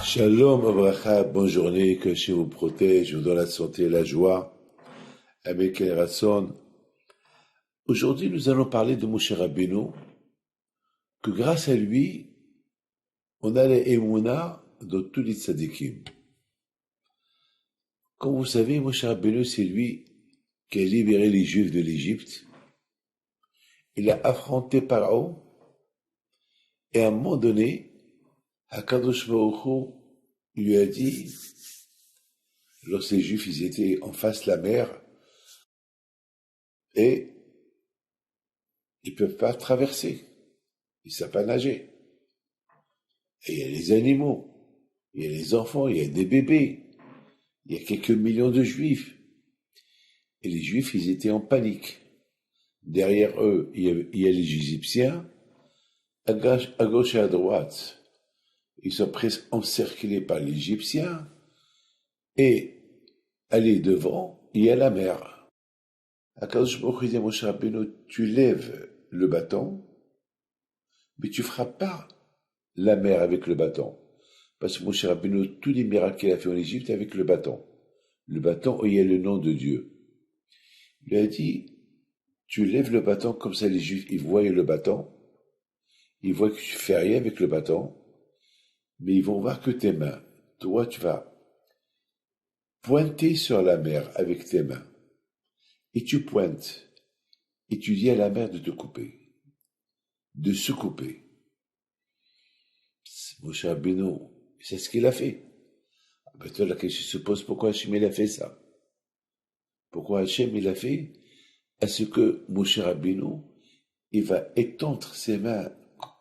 Shalom, Abracha, bonne journée, que Hachem vous protège, vous donne la santé et la joie. Avec El Rasson. Aujourd'hui, nous allons parler de Moshe Rabbeinu, que grâce à lui, on a les Emouna dans tous les tzadikim. Comme vous savez, Moshe Rabbeinu, c'est lui qui a libéré les Juifs de l'Égypte. Il a affronté Pharaon, et à un moment donné, Hakadosh Baruch Hu lui a dit, lorsque les Juifs ils étaient en face de la mer, et ils ne peuvent pas traverser, ils ne savent pas nager. Et il y a les animaux, il y a les enfants, il y a des bébés, il y a quelques millions de Juifs. Et les Juifs, ils étaient en panique. Derrière eux, il y a les Égyptiens, à gauche et à droite. Ils sont presque encerclés par les Égyptiens, et aller devant, il y a la mer. Akadosh Baruch Hu dit à Moshe Rabbeinu, tu lèves le bâton, mais tu frappes pas la mer avec le bâton. Parce que Moshe Rabbeinu, tous les miracles qu'il a fait en Égypte avec le bâton. Le bâton où il y a le nom de Dieu. Il lui a dit, tu lèves le bâton comme ça les Juifs, ils voient le bâton. Ils voient que tu fais rien avec le bâton. Mais ils vont voir que tes mains. Toi, tu vas pointer sur la mer avec tes mains. Et tu pointes. Et tu dis à la mer de te couper. De se couper. Moshe Rabbeinu, c'est ce qu'il a fait. Toi, la question se pose, pourquoi Hachem il a fait ça? Pourquoi Hachem il a fait? À ce que Moshe Rabbeinu, il va étendre ses mains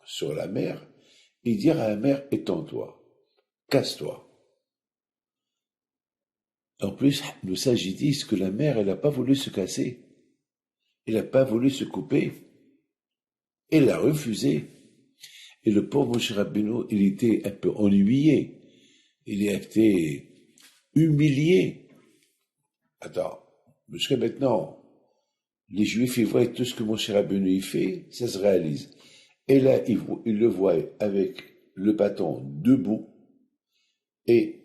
sur la mer et dire à la mer, étends-toi, casse-toi. En plus, nos sages disent que la mer, elle n'a pas voulu se casser. Elle n'a pas voulu se couper. Elle a refusé. Et le pauvre Moshe Rabbeinu, il était un peu ennuyé. Il a été humilié. Attends, jusqu'à maintenant, les Juifs, ils voient tout ce que Moshe Rabbeinu y fait, ça se réalise. Et là, ils le voient avec le bâton debout et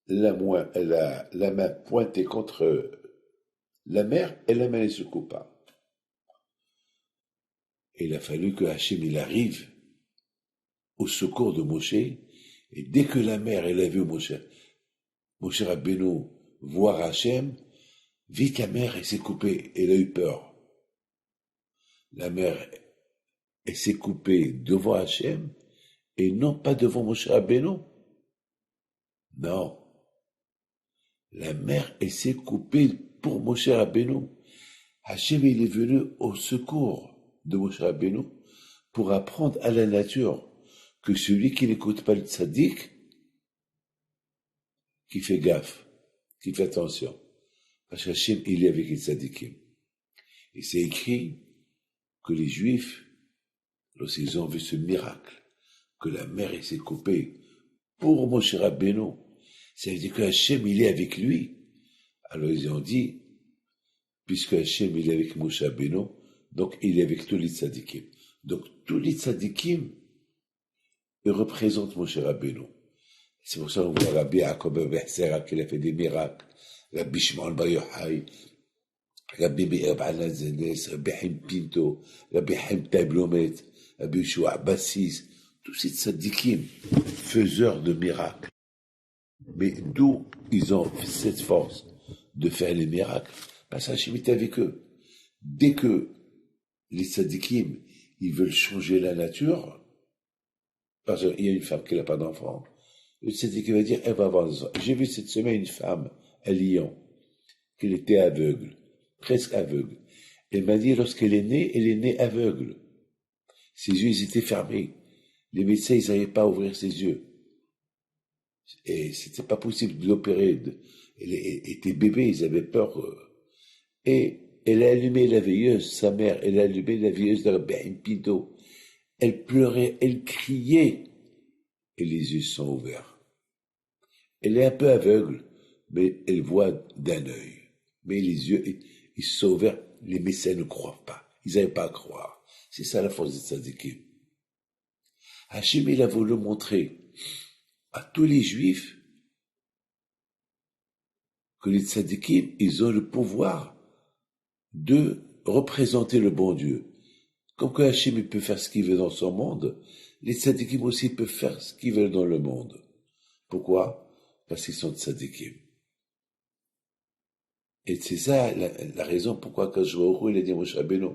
la main pointée contre la mer et la main ne se coupe pas. Et il a fallu que Hachem il arrive au secours de Moshe, et dès que la mer elle a vu Moshe Rabbeinu voir Hachem, vite la mer elle s'est coupée, elle a eu peur. La mer elle s'est coupée devant Hachem et non pas devant Moshe Rabbeinu. Non. La mer elle s'est coupée pour Moshe Rabbeinu. Hachem il est venu au secours de Moshe Rabbeinu pour apprendre à la nature que celui qui n'écoute pas le tzaddik, qui fait gaffe, qui fait attention. Parce qu'Hachem, il est avec les tzaddikim. Et c'est écrit que les Juifs, lorsqu'ils ont vu ce miracle, que la mer s'est coupée pour Moshe Rabbeinu, ça veut dire que Hachem, il est avec lui. Alors ils ont dit, puisque Hachem, il est avec Moshe Rabbeinu, donc il est avec tous les tzaddikim. Donc tous les tzaddikim, ils représentent Moshe Rabbeinu. C'est pour ça qu'on voit Rabbi Yaakov ben Sera qu'il a fait des miracles. Rabbi Shimon Bar Yochai, Rabbi Meir Baal HaZenes, Rabbi Chaim Pinto, Rabbi Chaim Tablomet, Rabbi Yeshua Bassis, tous ces tzadikim, faiseurs de miracles. Mais d'où ils ont cette force de faire les miracles? Parce qu'Hachem est avec eux. Dès que les tzadikim, ils veulent changer la nature, parce qu'il y a une femme qui n'a pas d'enfant, le tzaddik va dire, elle va avoir des enfants. J'ai vu cette semaine une femme à Lyon, qui était aveugle, presque aveugle. Elle m'a dit, lorsqu'elle est née aveugle. Ses yeux, ils étaient fermés. Les médecins, ils n'arrivaient pas à ouvrir ses yeux. Et c'était pas possible de l'opérer. Elle était bébé, ils avaient peur. Et elle a allumé la veilleuse, sa mère, elle a allumé la veilleuse de Rabbi Chaim Pinto. Elle pleurait, elle criait. Et les yeux sont ouverts. Elle est un peu aveugle, mais elle voit d'un œil. Mais les yeux, ils sont ouverts. Les médecins ne croient pas. Ils n'avaient pas à croire. C'est ça la force des tzadikim. Hachem, il a voulu montrer à tous les juifs que les tzadikim, ils ont le pouvoir de représenter le bon Dieu. Comme que Hachem, il peut faire ce qu'il veut dans son monde, les tzadikim aussi peuvent faire ce qu'ils veulent dans le monde. Pourquoi? Parce qu'ils sont tzadikim. Et c'est ça la raison pourquoi quand je vois il a dit à Moshe Rabbeinu,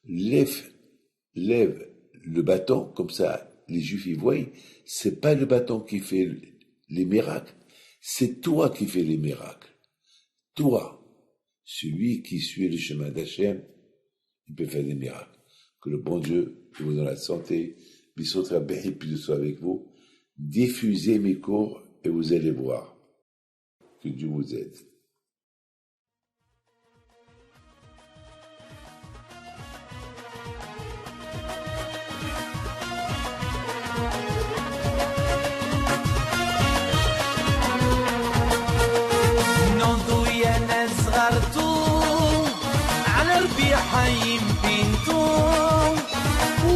lève le bâton, comme ça les juifs y voient, c'est pas le bâton qui fait les miracles, c'est toi qui fais les miracles. Toi, celui qui suit le chemin d'Hachem, il peut faire des miracles. Que le bon Dieu vous donne la santé, Bissotra Béhi, puis soit avec vous. Diffusez mes cours et vous allez voir. Que Dieu vous aide. حيم بنتو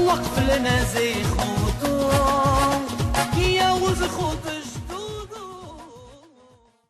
وقف لنا زي خوتو يا وز خوتو